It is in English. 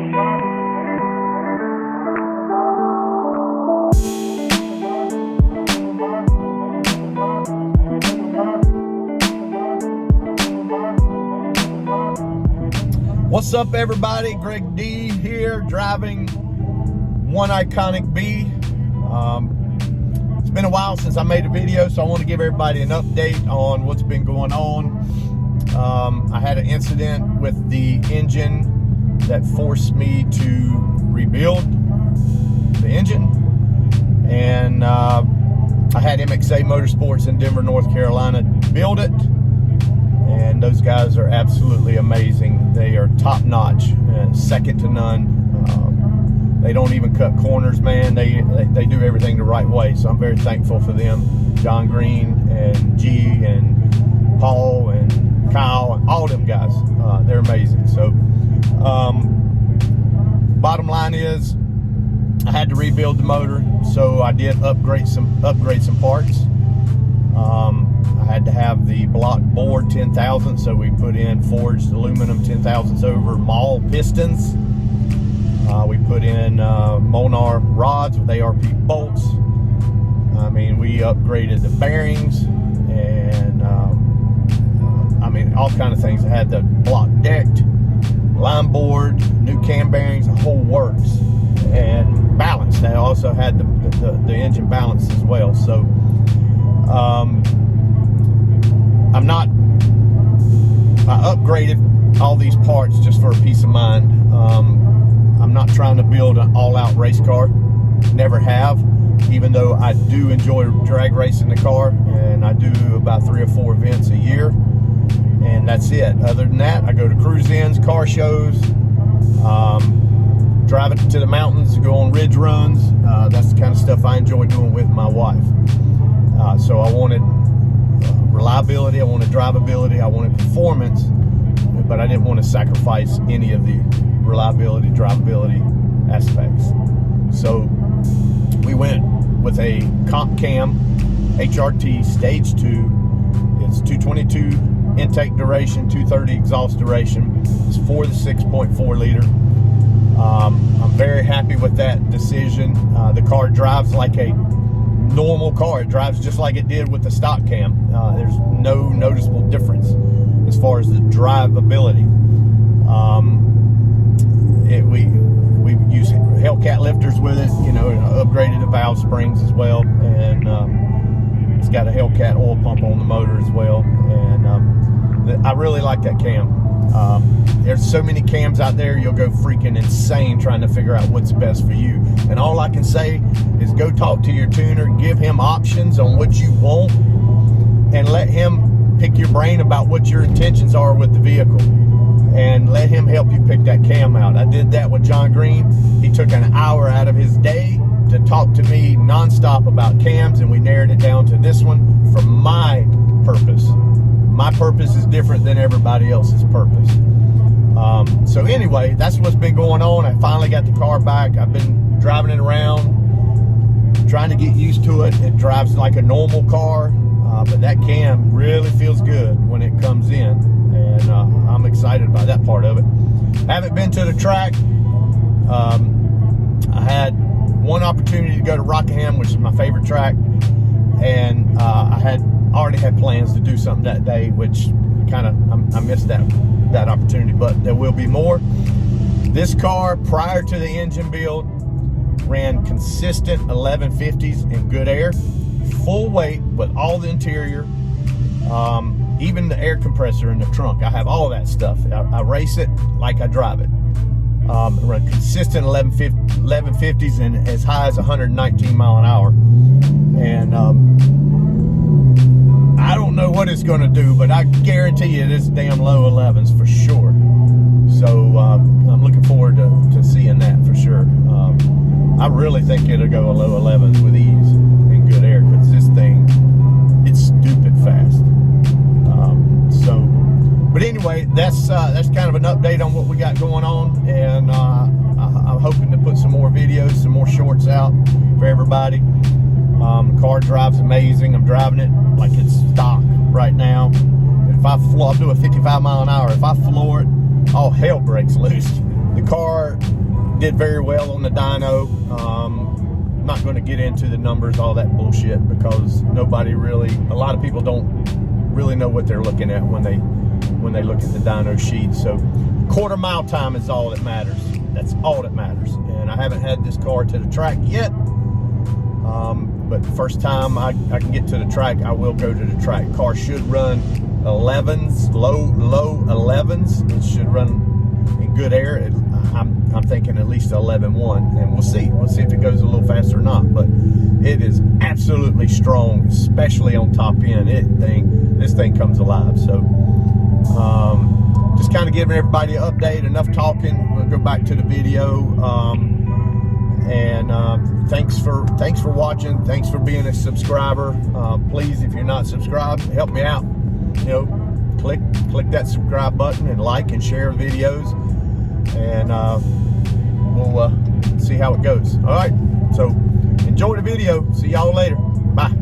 What's up, everybody? Greg D here, driving one iconic B. It's been a while since I made a video, so I want to give everybody an update on what's been going on. I had an incident with the engine that forced me to rebuild the engine, and I had MXA Motorsports in Denver, North Carolina build it. And those guys are absolutely amazing. They are top notch, second to none. They don't even cut corners, man. They do everything the right way. So I'm very thankful for them. John Green and G and Paul and Kyle and all them guys. They're amazing. So bottom line is, I had to rebuild the motor, so I did upgrade some parts. I had to have the block bore 10,000, so we put in forged aluminum 10,000s over maul pistons. We put in Monar rods with ARP bolts. I mean, we upgraded the bearings and I mean, all kind of things. I had the block decked, line board, new cam bearings, the whole works, and balanced. They also had the engine balanced as well. So I upgraded all these parts just for a peace of mind. I'm not trying to build an all-out race car. Never have, even though I do enjoy drag racing the car, and I do about 3 or 4 events a year, and that's it. Other than that, I go to cruise-ins, car shows, drive it to the mountains, go on ridge runs. That's the kind of stuff I enjoy doing with my wife. So I wanted reliability, I wanted drivability, I wanted performance, but I didn't want to sacrifice any of the reliability, drivability aspects. So we went with a comp cam HRT stage 2. It's 222 intake duration, 230 exhaust duration. It's for the 6.4 liter. I'm very happy with that decision. The car drives like a normal car. It drives just like it did with the stock cam. There's no noticeable difference as far as the drivability. We use Hellcat lifters with it, you know, upgraded the valve springs as well, and it's got a Hellcat oil pump on the motor as well, and I really like that cam. There's so many cams out there, you'll go freaking insane trying to figure out what's best for you. And all I can say is go talk to your tuner, give him options on what you want, and let him pick your brain about what your intentions are with the vehicle, and let him help you pick that cam out. I did that with John Green. He took an hour out of his day to talk to me nonstop about cams, and we narrowed it down to this one for my purpose. My purpose is different than everybody else's purpose. So anyway, that's what's been going on. I finally got the car back. I've been driving it around, trying to get used to it. It drives like a normal car, but that cam really feels good when it comes in, and I'm excited about that part of it. I haven't been to the track. I had one opportunity to go to Rockingham, which is my favorite track, and I already had plans to do something that day, which kind of I missed that opportunity, but there will be more. This car, prior to the engine build, ran consistent 1150s in good air, full weight with all the interior, even the air compressor in the trunk. I have all that stuff. I race it like I drive it. Run consistent 1150s and as high as 119 mile an hour. And I don't know what it's going to do, but I guarantee you it's damn low 11s for sure. So I'm looking forward to seeing that for sure. I really think it'll go a low 11s with ease in good air, because this thing, it's stupid fast. But anyway, that's kind of an update on what we got going on, and I'm hoping to put some more videos, some more shorts out for everybody. The car drives amazing. I'm driving it like it's stock right now. If I floor, I'll do a 55 mile an hour. If I floor it, all hell breaks loose. The car did very well on the dyno. I'm not going to get into the numbers, all that bullshit, because a lot of people don't really know what they're looking at when they look at the dyno sheet. So quarter mile time is all that matters. That's all that matters. And I haven't had this car to the track yet, but the first time I can get to the track, I will go to the track. Car should run 11s, low 11s. It should run in good air. I'm thinking at least 11.1, and we'll see if it goes a little faster or not. But it is absolutely strong, especially on top end. This thing comes alive. So just kind of giving everybody an update. Enough talking. We'll go back to the video. Thanks for watching. Thanks for being a subscriber. Please, if you're not subscribed, help me out. Click that subscribe button and like and share videos, and we'll see how it goes. All right, so enjoy the video. See y'all later. Bye.